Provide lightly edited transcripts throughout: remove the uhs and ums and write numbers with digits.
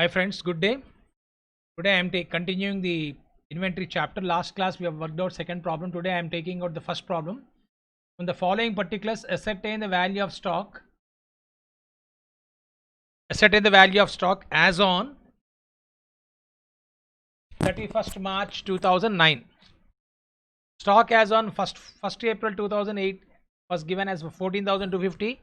Hi friends, good day. Today I am continuing the inventory chapter. Last class we have worked out second problem. Today I am taking out the first problem. From the following particulars, ascertain the value of stock. Ascertain the value of stock as on 31st March 2009. Stock as on 1st April 2008 was given as 14,250.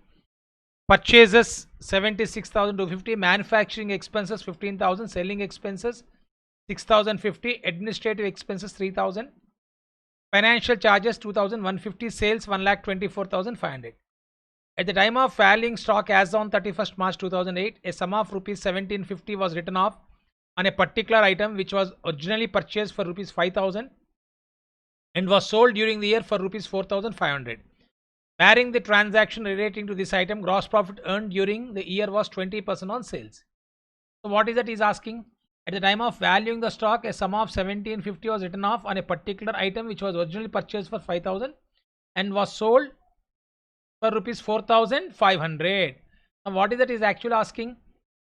Purchases 76,250. Manufacturing expenses 15,000. Selling expenses 6,050. Administrative expenses 3,000. Financial charges 2,150. Sales 1,24,500. At the time of valuing stock as on 31st March 2008, a sum of rupees 1750 was written off on a particular item which was originally purchased for rupees 5,000 and was sold during the year for rupees 4,500. Barring the transaction relating to this item, gross profit earned during the year was 20% on sales. So what is that he's asking? At the time of valuing the stock, a sum of 1750 was written off on a particular item which was originally purchased for 5,000 and was sold for rupees 4,500. Now what is that he's actually asking?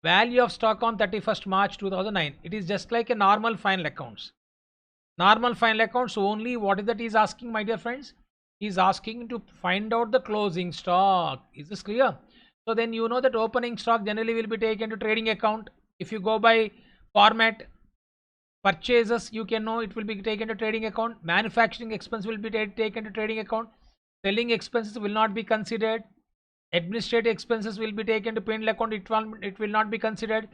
Value of stock on 31st March 2009. It is just like a normal final accounts. Normal final accounts only. What is that he's asking, my dear friends? He's asking to find out the closing stock. Is this clear? So then you know that opening stock generally will be taken to trading account. If you go by format, purchases, you can know it will be taken to trading account. Manufacturing expense will be taken to trading account. Selling expenses will not be considered. Administrative expenses will be taken to P&L account. It will not be considered.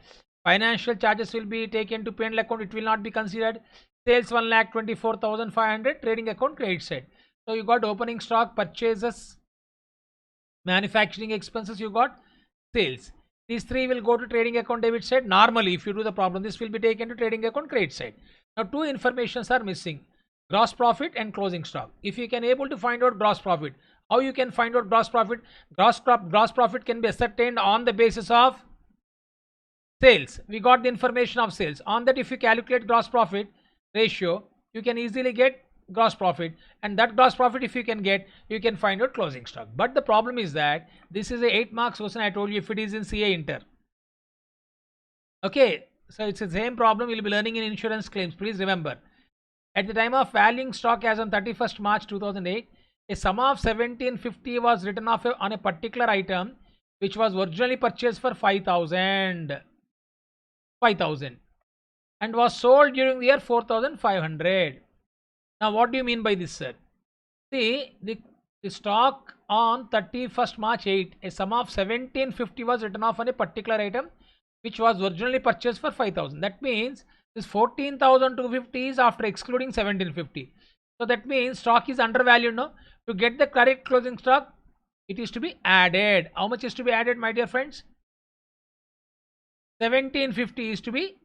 Financial charges will be taken to P&L account. It will not be considered. Sales 1,24,500. Trading account credit side. So you got opening stock, purchases, manufacturing expenses, you got sales. These three will go to trading account debit side. Normally, if you do the problem, this will be taken to trading account credit side. Now, two informations are missing: gross profit and closing stock. If you can able to find out gross profit, how you can find out gross profit? Gross profit can be ascertained on the basis of sales. We got the information of sales. On that, if you calculate gross profit ratio, you can easily get gross profit, and that gross profit if you can get, you can find out closing stock. But the problem is that this is a 8 marks question. I told you, if it is in CA Inter. Okay, so it's the same problem we'll be learning in insurance claims. Please remember, at the time of valuing stock as on 31st March 2008, a sum of 1750 was written off on a particular item which was originally purchased for 5,000 and was sold during the year 4,500. Now what do you mean by this, sir? See, the stock on 31st March 8, a sum of 1750 was written off on a particular item which was originally purchased for 5,000. That means this 14,250 is after excluding 1750. So that means stock is undervalued now. To get the correct closing stock, it is to be added. How much is to be added, my dear friends? 1750 is to be.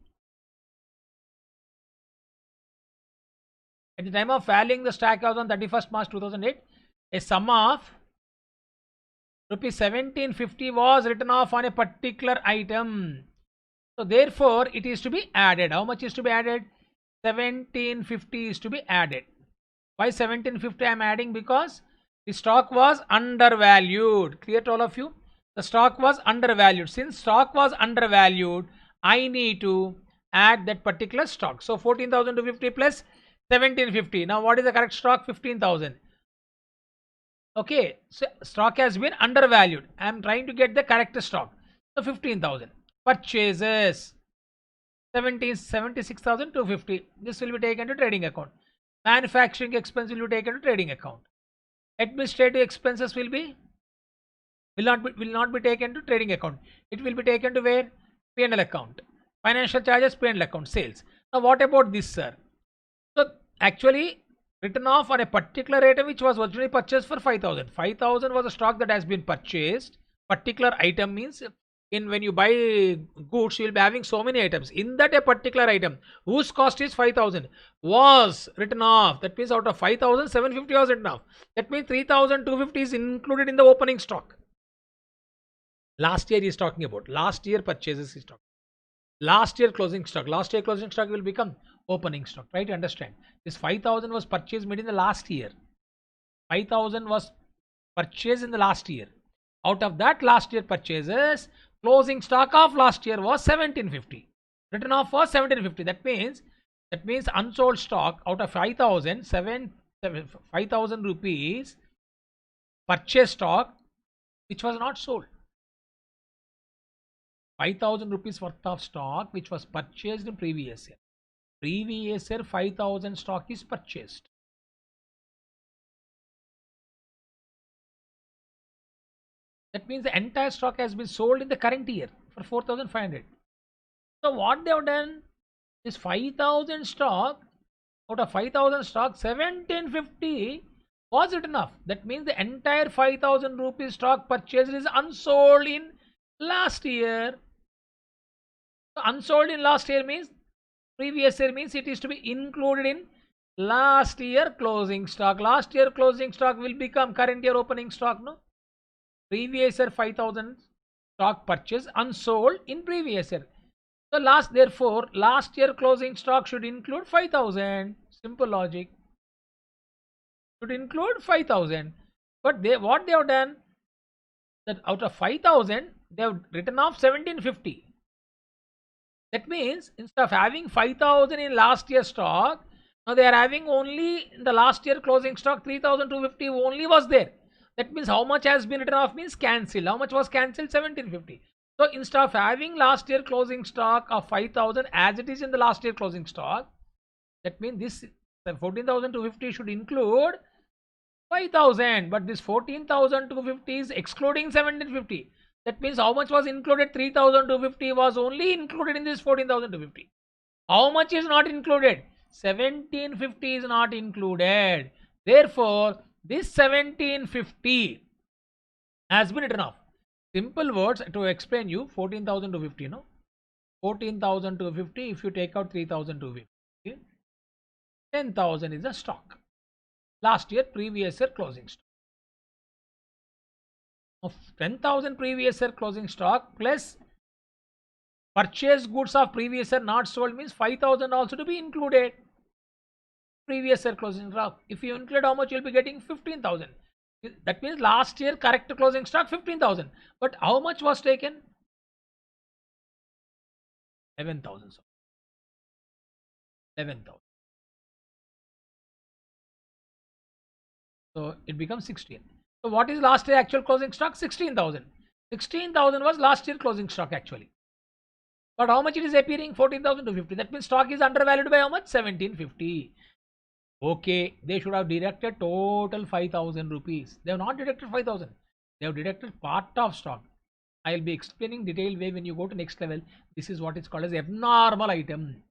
At the time of valuing the stock as on 31st March 2008, a sum of rupees 1750 was written off on a particular item. So therefore, it is to be added. How much is to be added? 1750 is to be added. Why 1750 I am adding? Because the stock was undervalued. Clear to all of you? The stock was undervalued. Since stock was undervalued, I need to add that particular stock. So 14,250 plus 1750. Now what is the correct stock? 15,000. Okay, so stock has been undervalued. I am trying to get the correct stock. So 15,000. Purchases 76,250. This will be taken to trading account. Manufacturing expense will be taken to trading account. Administrative expenses will not be taken to trading account. It will be taken to where? P&L account. Financial charges, P&L account. Sales. Now what about this, sir? So actually written off on a particular item which was originally purchased for 5,000. 5,000 was a stock that has been purchased. Particular item means when you buy goods, you will be having so many items. In that a particular item whose cost is 5,000 was written off. That means out of 5,000, 750 was written off. That means 3,250 is included in the opening stock. Last year he is talking about. Last year purchases is talking. Last year closing stock. Last year closing stock will become opening stock. Try to understand. This 5,000 was purchased made in the last year. 5,000 was purchased in the last year. Out of that last year purchases, closing stock of last year was 1750. Written off was 1750. That means unsold stock out of 5,000 rupees purchase stock which was not sold. 5,000 rupees worth of stock which was purchased in previous year. Previous year 5,000 stock is purchased. That means the entire stock has been sold in the current year for 4,500. So what they have done is 5,000 stock, out of 5,000 stock 1750 was written off. That means the entire 5,000 rupees stock purchased is unsold in last year. So unsold in last year means previous year, means it is to be included in last year closing stock. Last year closing stock will become current year opening stock, no? Previous year 5,000 stock purchase unsold in previous year. So therefore last year closing stock should include 5,000. Simple logic. Should include 5,000. But what they have done, that out of 5,000 they have written off 1750. That means instead of having 5,000 in last year stock, now they are having only in the last year closing stock 3,250 only was there. That means how much has been written off means cancelled. How much was cancelled? 1750. So instead of having last year closing stock of 5,000 as it is in the last year closing stock, that means this 14,250 should include 5,000, but this 14,250 is excluding 1750. That means how much was included? 3,250 was only included in this 14,250. How much is not included? 1750 is not included. Therefore, this 1750 has been written off. Simple words to explain you 14,250, no? 14,250, if you take out 3,250, 10,000 is the stock. Last year, previous year closing stock. Of 10,000 previous year closing stock plus purchased goods of previous year not sold means 5,000 also to be included. Previous year closing stock. If you include how much, you'll be getting 15,000. That means last year correct closing stock 15,000. But how much was taken? 11,000. 11,000. So it becomes 16. So what is last year actual closing stock? 16,000. 16,000 was last year closing stock actually. But how much it is appearing? 14,250. That means stock is undervalued by how much? 1750. Okay, they should have deducted total 5,000 rupees. They have not deducted 5,000. They have deducted part of stock. I will be explaining detailed way when you go to next level. This is what is called as abnormal item.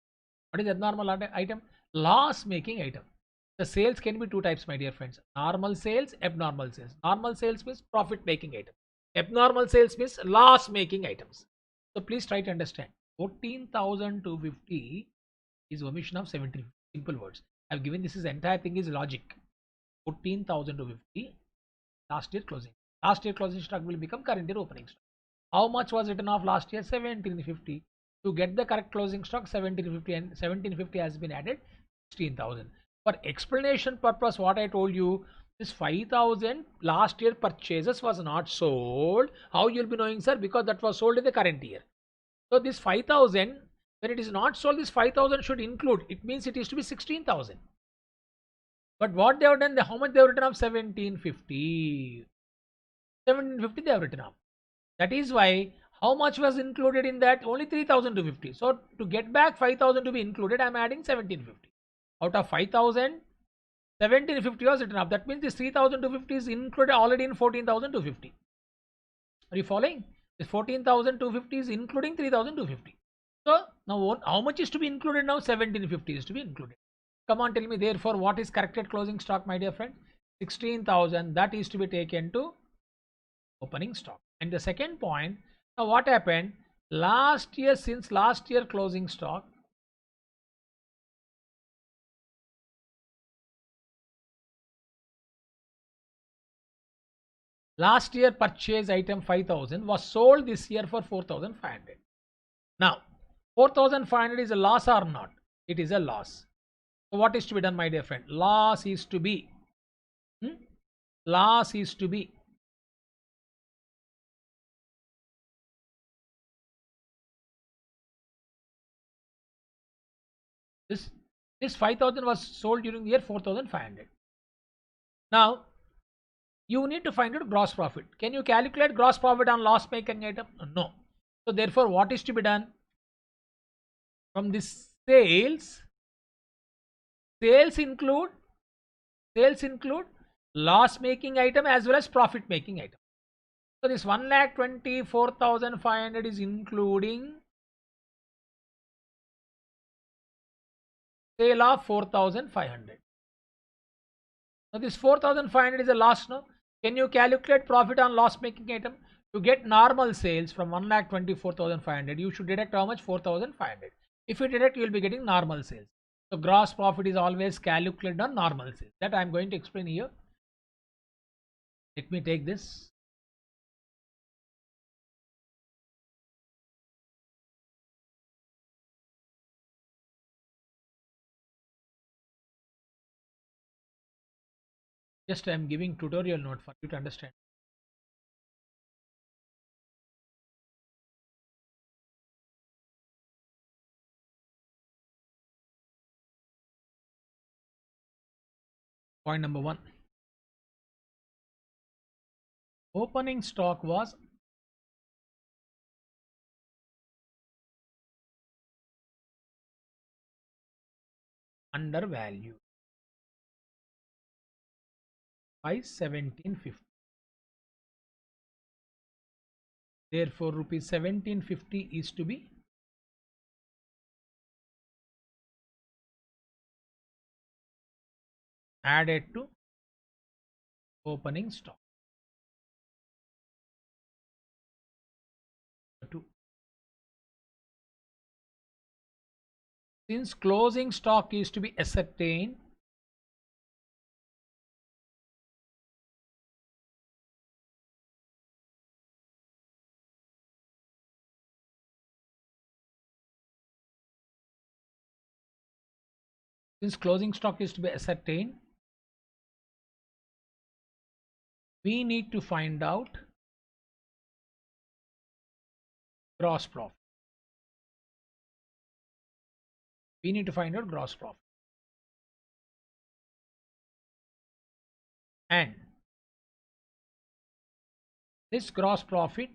What is abnormal item? Loss making item. The sales can be two types, my dear friends. Normal sales, abnormal sales. Normal sales means profit making item. Abnormal sales means loss making items. So please try to understand. 14,250 is omission of 17. Simple words. I have given this is entire thing is logic. 14,250 last year closing. Last year closing stock will become current year opening stock. How much was written off last year? 1750. To get the correct closing stock, 1750 and 1750 has been added 16,000. For explanation purpose, what I told you, this 5,000 last year purchases was not sold. How you'll be knowing, sir? Because that was sold in the current year. So this 5,000, when it is not sold, this 5,000 should include. It means it is to be 16,000. But what they have done, how much they have written off? 1750. 1750 they have written off. That is why how much was included in that? Only 3,250. So to get back 5,000 to be included, I am adding 1750. Out of 5,000, 1750 was written off. That means this 3,250 is included already in 14,250. Are you following? This 14,250 is including 3,250. So now how much is to be included now? 1750 is to be included. Come on, tell me therefore what is corrected closing stock, my dear friend? 16,000, that is to be taken to opening stock. And the second point, now what happened? Last year, since last year closing stock, last year purchase item 5,000 was sold this year for 4,500. Now 4,500 is a loss or not? It is a loss. So what is to be done, my dear friend? Loss is to be loss is to be This 5,000 was sold during the year 4,500. Now you need to find out gross profit. Can you calculate gross profit on loss making item? No. So therefore, what is to be done? From this sales include loss making item as well as profit making item. So this 1,24,500 is including sale of 4,500. Now this 4,500 is a loss. No, can you calculate profit on loss making item? To get normal sales from 1,24,500, you should deduct how much? 4,500. If you deduct, you will be getting normal sales. So gross profit is always calculated on normal sales. That I am going to explain here. Let me take this. Just I am giving tutorial note for you to understand. Point number 1. Opening stock was undervalued by 1750. Therefore, rupees 1750 is to be added to opening stock. 2. Since closing stock is to be ascertained, we need to find out gross profit. We need to find out gross profit. And this gross profit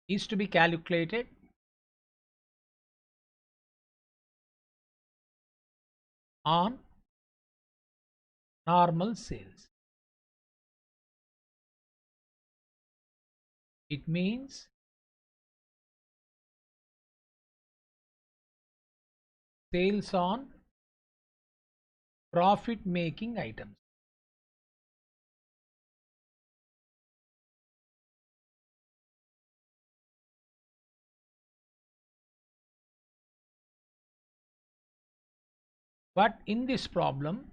is to be calculated on normal sales. It means sales on profit making items. But in this problem,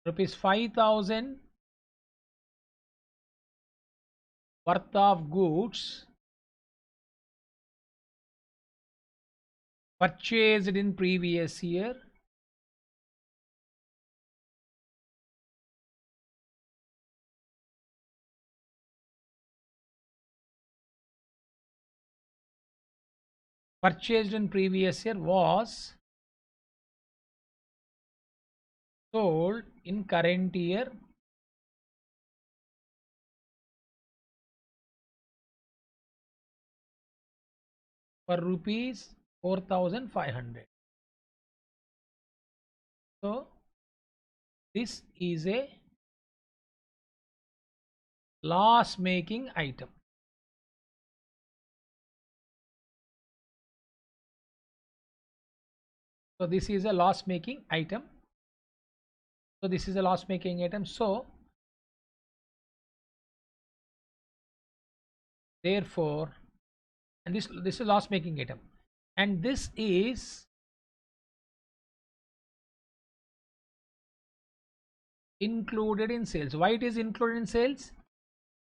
rupees 5,000 worth of goods purchased in previous year was sold in current year for rupees 4,500. So this is a loss making item. So this is a loss making item. So therefore, and this is loss making item, and this is included in sales. Why it is included in sales?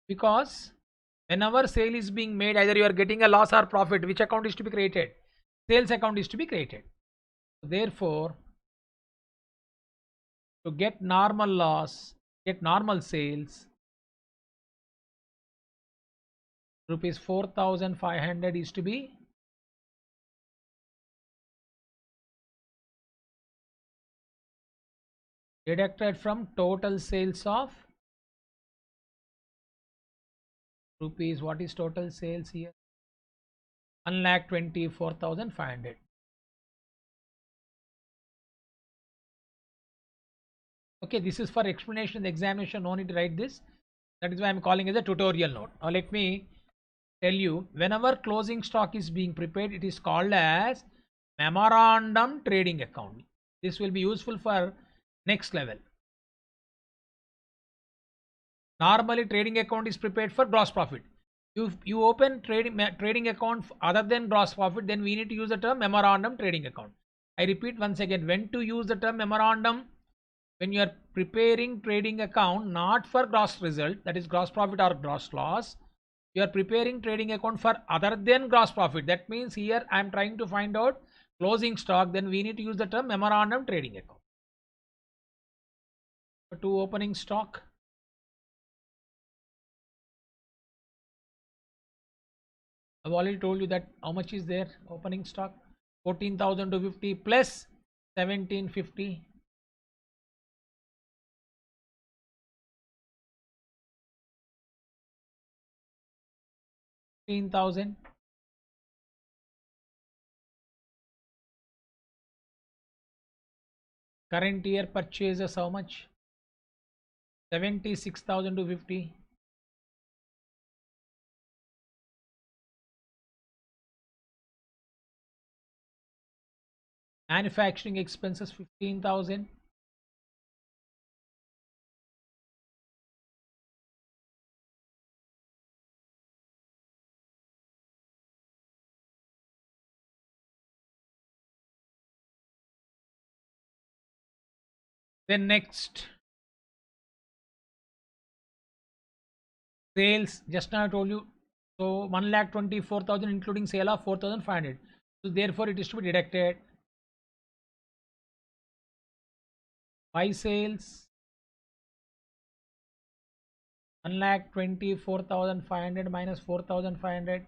Because whenever sale is being made, either you are getting a loss or profit, which account is to be created? Sales account is to be created. Therefore, to get normal loss, get normal sales, rupees 4,500 is to be deducted from total sales of rupees. What is total sales here? 1,24,500. Okay, this is for explanation in the examination, no need to write this. That is why I am calling as a tutorial note. Now let me tell you, whenever closing stock is being prepared, it is called as memorandum trading account. This will be useful for next level. Normally trading account is prepared for gross profit. If you open trading account other than gross profit, then we need to use the term memorandum trading account. I repeat once again, when to use the term memorandum? When you are preparing trading account not for gross result, that is gross profit or gross loss, you are preparing trading account for other than gross profit. That means here I am trying to find out closing stock, then we need to use the term memorandum trading account. To opening stock, I've already told you that how much is there opening stock, 14,250 plus 1,750. 15,000. Current year purchases how much? 76,250. Manufacturing expenses 15,000. Then next, sales, just now I told you, so 1,24,000 including sale of 4,500. So therefore it is to be deducted. Buy sales 1,24,500 minus 4,500,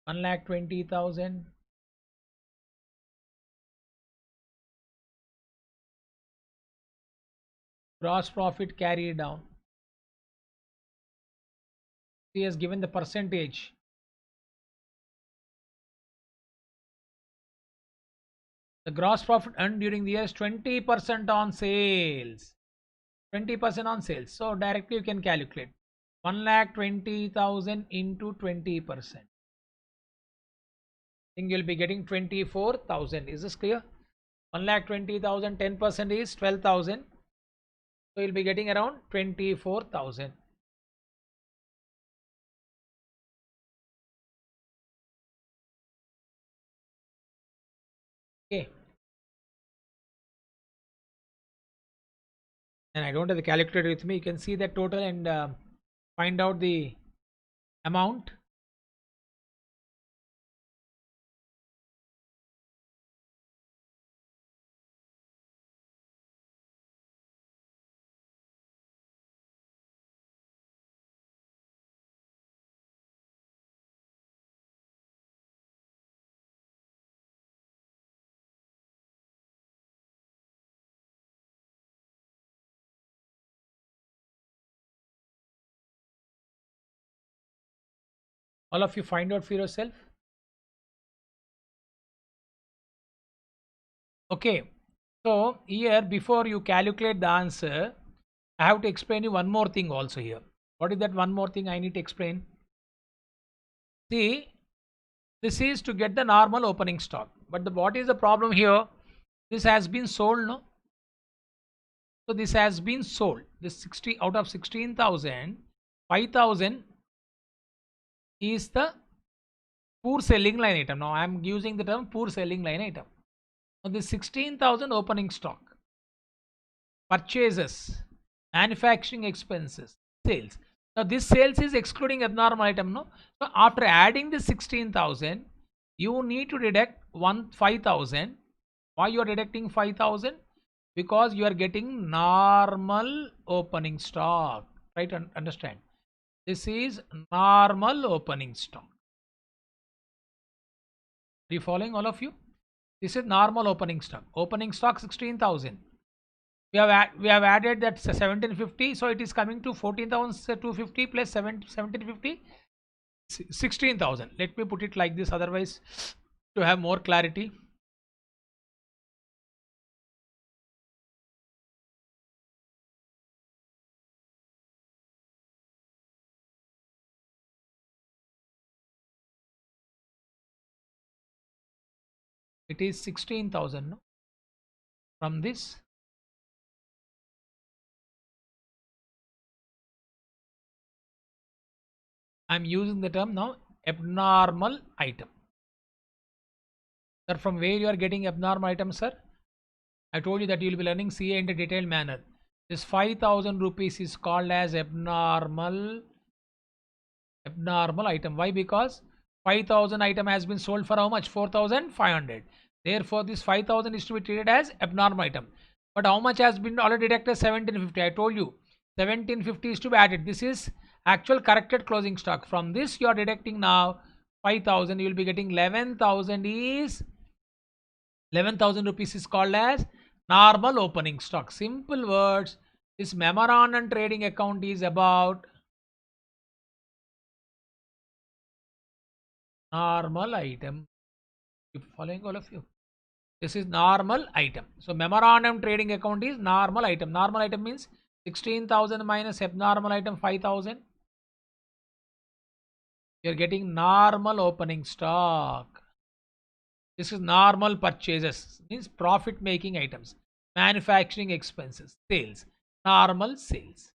1,20,000. Gross profit carried down. He has given the percentage. The gross profit earned during the year is 20% on sales. 20% on sales. So directly you can calculate 1,20,000 into 20%. I think you'll be getting 24,000. Is this clear? 1,20,000, 10% is 12,000. So you'll be getting around 24,000. Okay. And I don't have the calculator with me. You can see the total and find out the amount. All of you find out for yourself. Okay. So here before you calculate the answer, I have to explain you one more thing also here. What is that one more thing I need to explain? See, this is to get the normal opening stock. But what is the problem here? This has been sold, no? So this has been sold. This 60 out of 16,000, 5,000 is the poor selling line item. Now I am using the term poor selling line item. Now this 16,000 opening stock, purchases, manufacturing expenses, sales. Now this sales is excluding abnormal item, no? So after adding the 16,000, you need to deduct 5,000. Why you are deducting 5,000? because you are getting normal opening stock. Try to understand. This is normal opening stock. Are you following, all of you? This is normal opening stock. Opening stock 16,000. We have added that 1750, so it is coming to 14,250 plus 1750, 16,000. Let me put it like this, otherwise to have more clarity. It is 16,000, no? From this, I am using the term now abnormal item. Sir, from where you are getting abnormal item, sir? I told you that you will be learning CA in a detailed manner. This 5,000 rupees is called as abnormal item. Why? Because 5,000 item has been sold for how much? 4,500. Therefore, this 5,000 is to be treated as abnormal item. But how much has been already deducted? 1750. I told you 1750 is to be added. This is actual corrected closing stock. From this you are deducting now 5,000. You will be getting 11,000 is 11,000 rupees is called as normal opening stock. Simple words. This memorandum trading account is about normal item. Keep following, all of you? This is normal item. So memorandum trading account is normal item. Normal item means 16,000 minus abnormal item 5,000. You are getting normal opening stock. This is normal purchases, means profit making items, manufacturing expenses, sales, normal sales.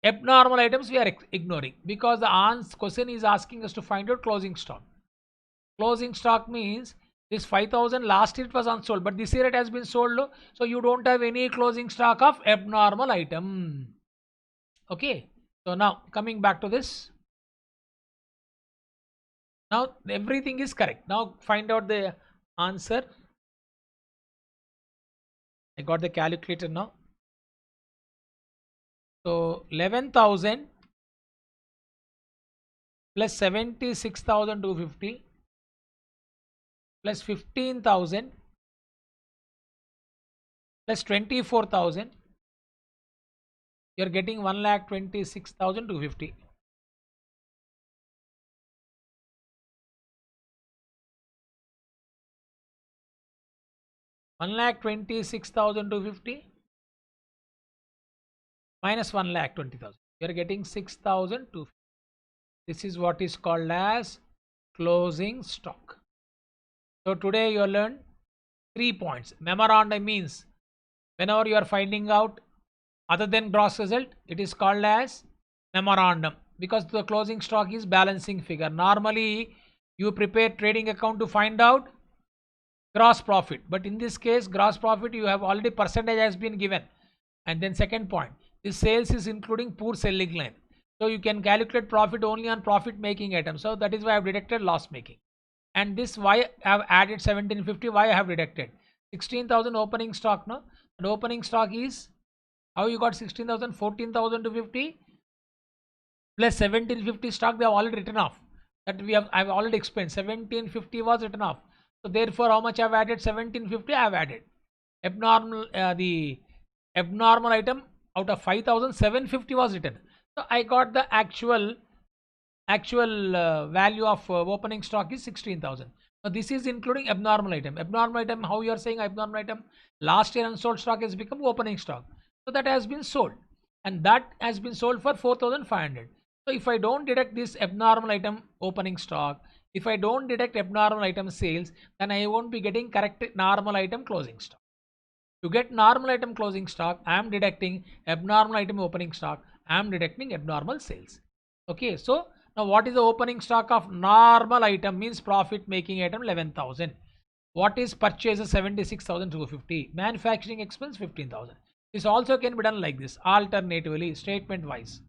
Abnormal items we are ignoring because the question is asking us to find out closing stock. Closing stock means this 5,000 last year it was unsold, but this year it has been sold, so you don't have any closing stock of abnormal item. Okay, so now coming back to this, now everything is correct. Now find out the answer. I got the calculator now. So 11,000 plus 76,250 plus 15,000 plus 24,000, you are getting 1,26,250. One lakh 26,250 minus 1,20,000. You are getting 6,250. This is what is called as closing stock. So today you learned 3 points. Memorandum means whenever you are finding out other than gross result, it is called as memorandum because the closing stock is balancing figure. Normally you prepare trading account to find out gross profit, but in this case gross profit you have already percentage has been given. And then second point, this sales is including poor selling line, so you can calculate profit only on profit making items. So that is why I have deducted loss making. And this why I have added 1750, why I have deducted 16,000 opening stock. No, and opening stock is how you got 16,000, 14,250 plus 1750 stock they have already written off. That I have already explained. 1750 was written off. So therefore, how much I have added? 1750 I have added. The abnormal item out of 5,000, 750 was written. So I got the actual value of opening stock is 16,000. Now this is including abnormal item. Abnormal item, how you are saying abnormal item? Last year unsold stock has become opening stock. So that has been sold, and that has been sold for 4,500. So if I don't deduct this abnormal item opening stock, if I don't deduct abnormal item sales, then I won't be getting correct normal item closing stock. To get normal item closing stock, I am deducting abnormal item opening stock, I am deducting abnormal sales. Okay, so now what is the opening stock of normal item? Means profit making item 11,000. What is purchases? 76,250. Manufacturing expense 15,000. This also can be done like this, alternatively, statement wise.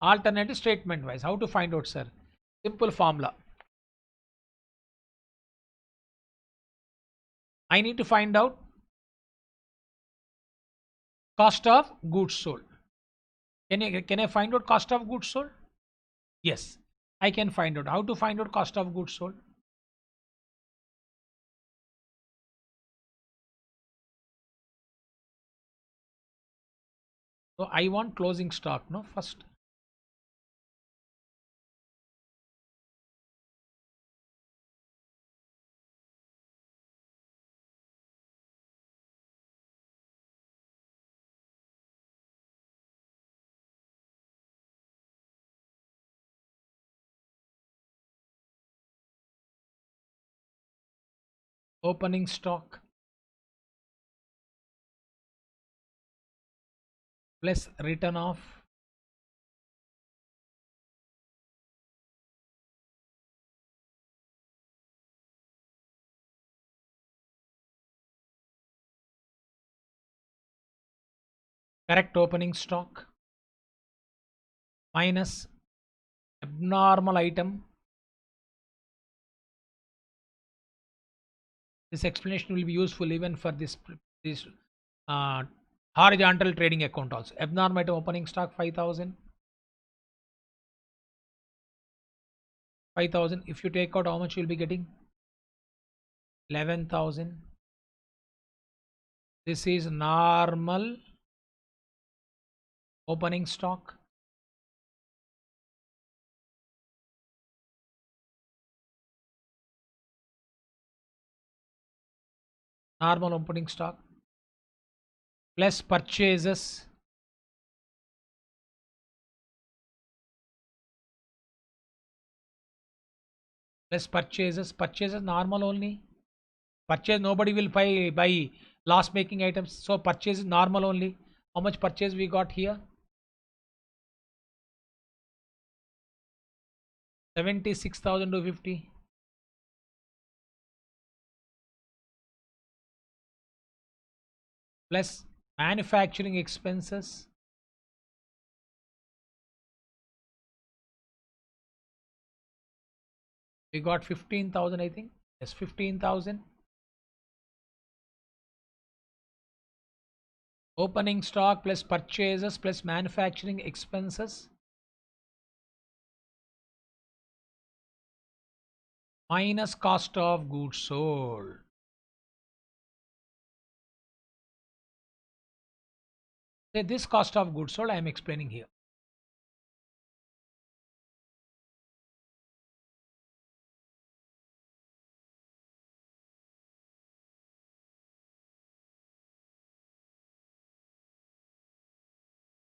Alternative statement wise. How to find out, sir? Simple formula. I need to find out cost of goods sold. Can I find out cost of goods sold? Yes, I can find out. How to find out cost of goods sold? So I want closing stock, no, first. Opening stock plus return of correct opening stock minus abnormal item. This explanation will be useful even for this uh, horizontal trading account also. Abnormal item opening stock 5,000. 5,000. If you take out, how much you'll be getting? 11,000. This is normal opening stock. Normal opening stock plus purchases purchases normal only. Purchase, nobody will buy loss making items, so purchase is normal only. How much purchase we got here? 76,250 plus manufacturing expenses we got 15,000, I think. Yes, 15,000. Opening stock plus purchases plus manufacturing expenses minus cost of goods sold. Say this cost of goods sold I am explaining here.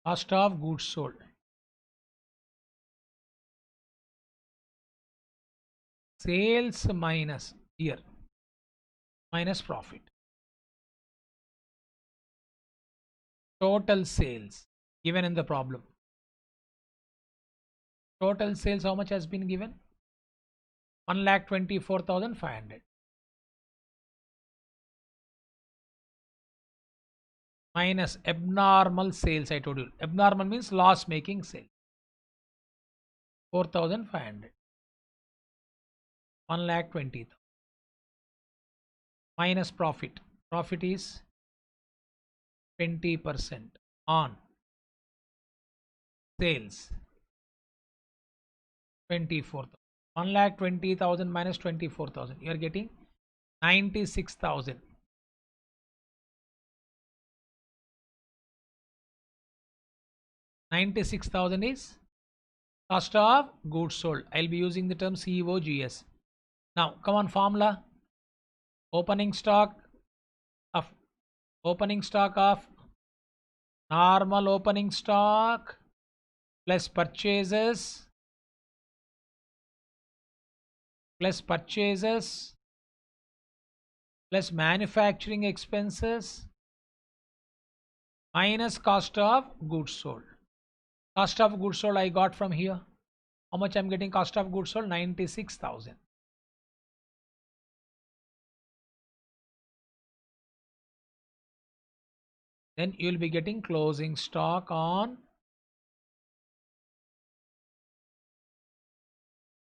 Cost of goods sold. Sales minus here minus profit. Total sales given in the problem. Total sales how much has been given? 1,24,500 minus abnormal sales. I told you abnormal means loss making sale. 4,500. 1,20,000 minus profit. Profit is 20% on sales. 24,000. 1,20,000 minus 24,000. You are getting 96,000. 96,000 is cost of goods sold. I'll be using the term COGS. Now come on, formula. Opening stock of normal opening stock plus purchases plus manufacturing expenses minus cost of goods sold. Cost of goods sold I got from here. How much I'm getting cost of goods sold? 96,000. Then you will be getting closing stock on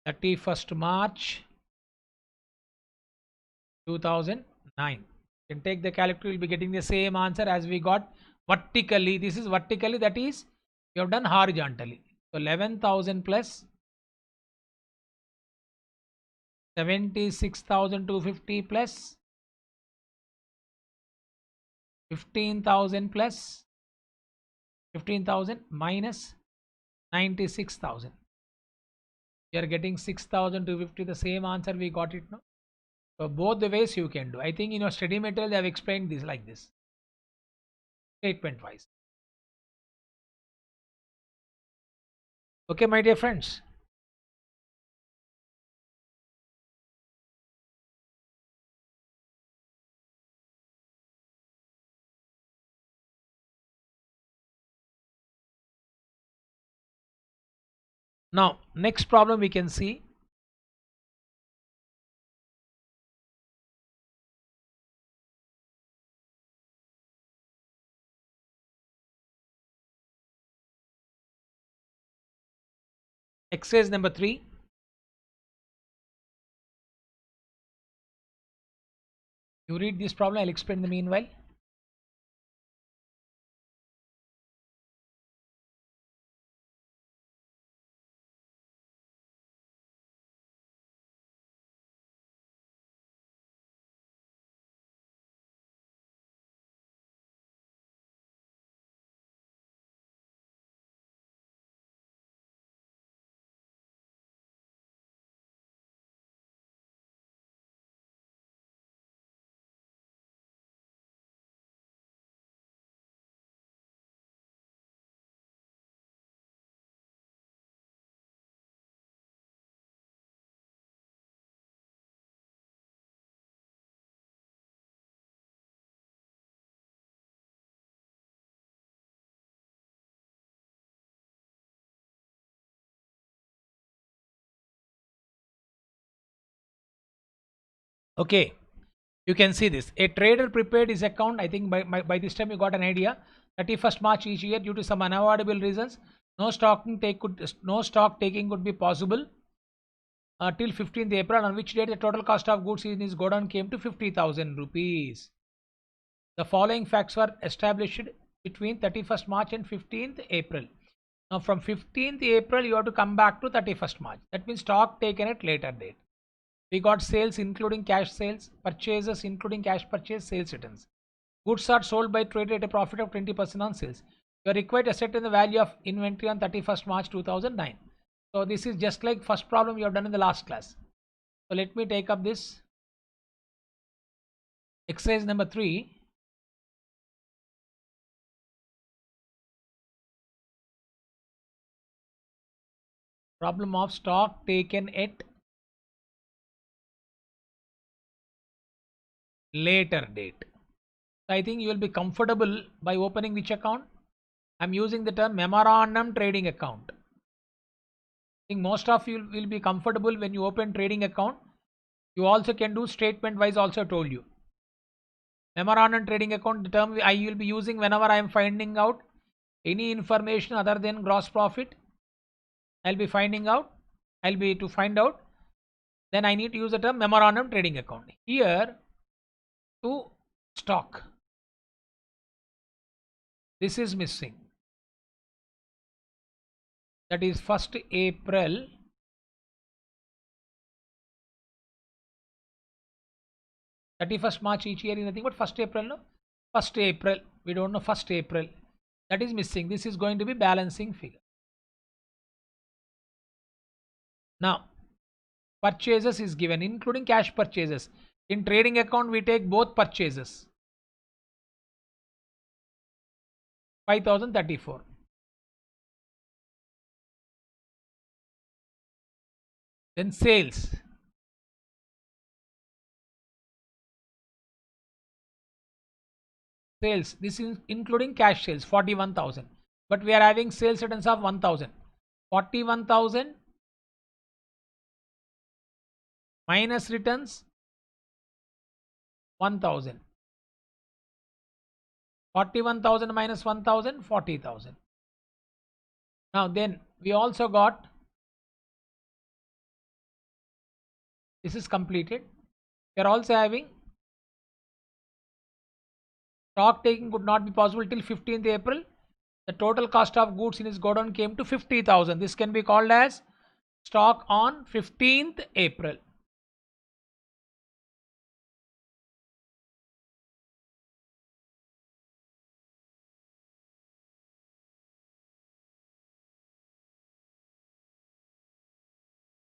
31st March 2009. You can take the calculator, you'll be getting the same answer as we got vertically. This is vertically, that is, you have done horizontally. So 11,000 plus 76,250 plus 15,000 plus 15,000 minus 96,000. You are getting 6,250, the same answer we got it now. So both the ways you can do. I think in your study material they have explained this like this, statement wise. Okay, my dear friends. Now, next problem we can see. Exercise number 3. You read this problem, I'll explain in the meanwhile. Okay, you can see this. A trader prepared his account. I think by this time you got an idea. 31st March each year, due to some unavoidable reasons, no stock taking could be possible till 15th April, on which date the total cost of goods in his godown came to 50,000 rupees. The following facts were established between 31st March and 15th April. Now from 15th April you have to come back to 31st March. That means stock taken at later date. We got sales including cash sales, purchases including cash purchase, sales returns. Goods are sold by trader at a profit of 20% on sales. You are required to ascertain the value of inventory on 31st March 2009. So this is just like first problem you have done in the last class. So let me take up this exercise number 3. Problem of stock taken at later date. So I think you will be comfortable by opening which account? I'm using the term memorandum trading account. I think most of you will be comfortable when you open trading account. You also can do statement wise, also told you. Memorandum trading account, the term I will be using whenever I am finding out any information other than gross profit. I'll be finding out, to find out, then I need to use the term memorandum trading account. Here to stock, this is missing. That is 1st April 31st March each year is nothing but 1st April, no? 1st April, we don't know 1st April. That is missing. This is going to be balancing figure. Now, purchases is given, including cash purchases. In trading account, we take both purchases. 5,034. Then sales. Sales, this is including cash sales, 41,000. But we are having sales returns of 1,000. 41,000 minus returns 1,000. 41,000 minus 1,000, 40,000. Now then we also got, this is completed. We are also having Stock taking could not be possible till 15th April. The total cost of goods in his godown came to 50,000. This can be called as stock on 15th April.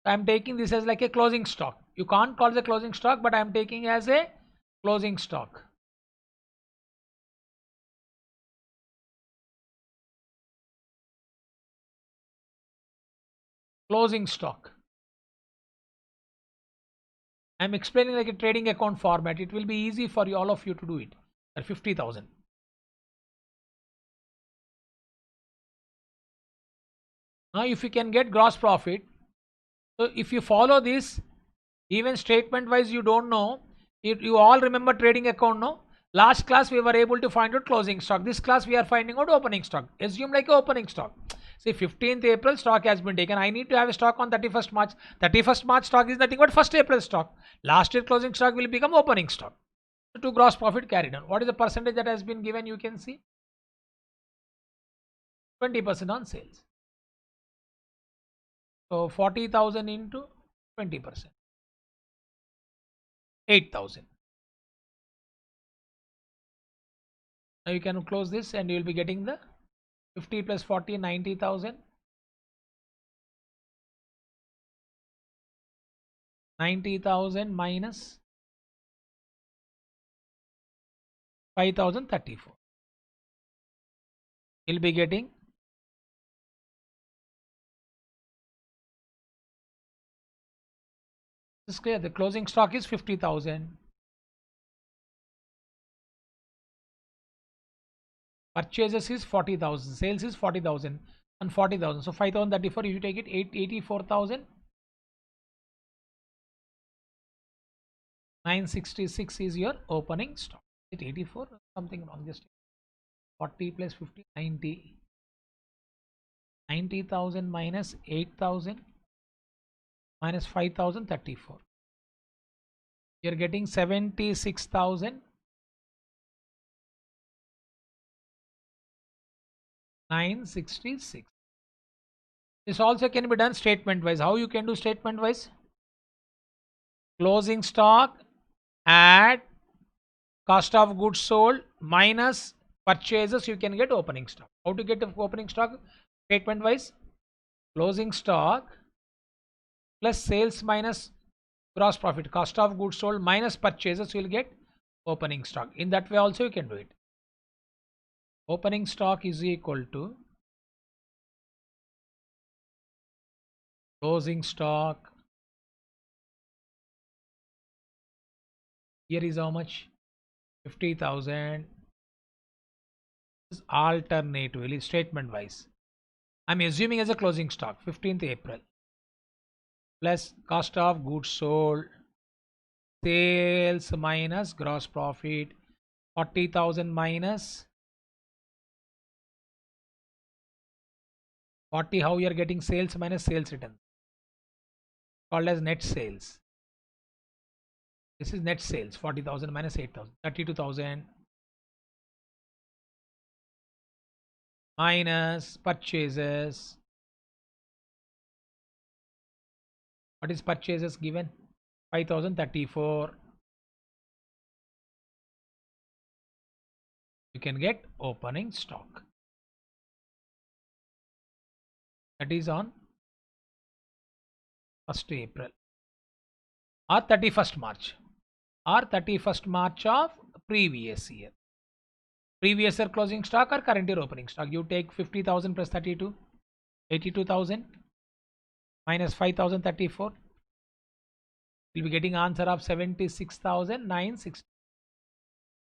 I am taking this as like a closing stock. You can't call it a closing stock, but I am taking as a closing stock. Closing stock. I am explaining like a trading account format. It will be easy for you, all of you, to do it. At 50,000. Now, if you can get gross profit, so if you follow this, even statement wise, you don't know. You all remember trading account, no? Last class we were able to find out closing stock. This class we are finding out opening stock. Assume like opening stock. See, 15th April stock has been taken. I need to have a stock on 31st March. 31st March stock is nothing but 1st April stock. Last year closing stock will become opening stock. So to gross profit carried on. What is the percentage that has been given? You can see 20% on sales. So 40,000 into 20%. 8,000. Now you can close this and you will be getting the 50 plus 40, 90,000. 90,000 minus 5,034. You'll be getting this is clear. The closing stock is 50,000. Purchases is 40,000. Sales is 40,000 and 40,000. So 5,034. If you take it, 84,000. 966 is your opening stock. Is it 84? Something wrong. Just 40 plus 50, 90. 90,000 minus 8,000 minus 5,034. You're getting 76,000. 966. This also can be done statement wise. How you can do statement wise? Closing stock, add cost of goods sold minus purchases, you can get opening stock. How to get opening stock? Statement wise, closing stock plus sales minus gross profit, cost of goods sold minus purchases, you will get opening stock. In that way also you can do it. Opening stock is equal to closing stock. Here is how much? 50,000. This is alternatively statement wise. I'm assuming as a closing stock 15th April plus cost of goods sold, sales minus gross profit, 40,000 minus 40. How you are getting sales minus sales return? Called as net sales. This is net sales. 40,000 minus 8,000, 32,000 minus purchases. What is purchases given? 5,034. You can get opening stock. That is on 1st April or 31st March or 31st March of previous year. Previous year closing stock or current year opening stock. You take 50,000 plus 32, 82,000 minus 5,034. You'll be getting answer of 76,960.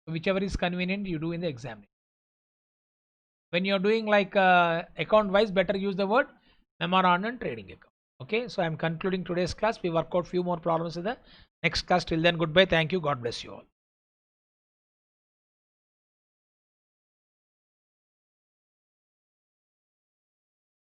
Whichever is convenient you do in the exam. When you're doing like account wise, better use the word memorandum trading account. Okay, so I'm concluding today's class. We work out few more problems in the next class. Till then, goodbye. Thank you. God bless you all.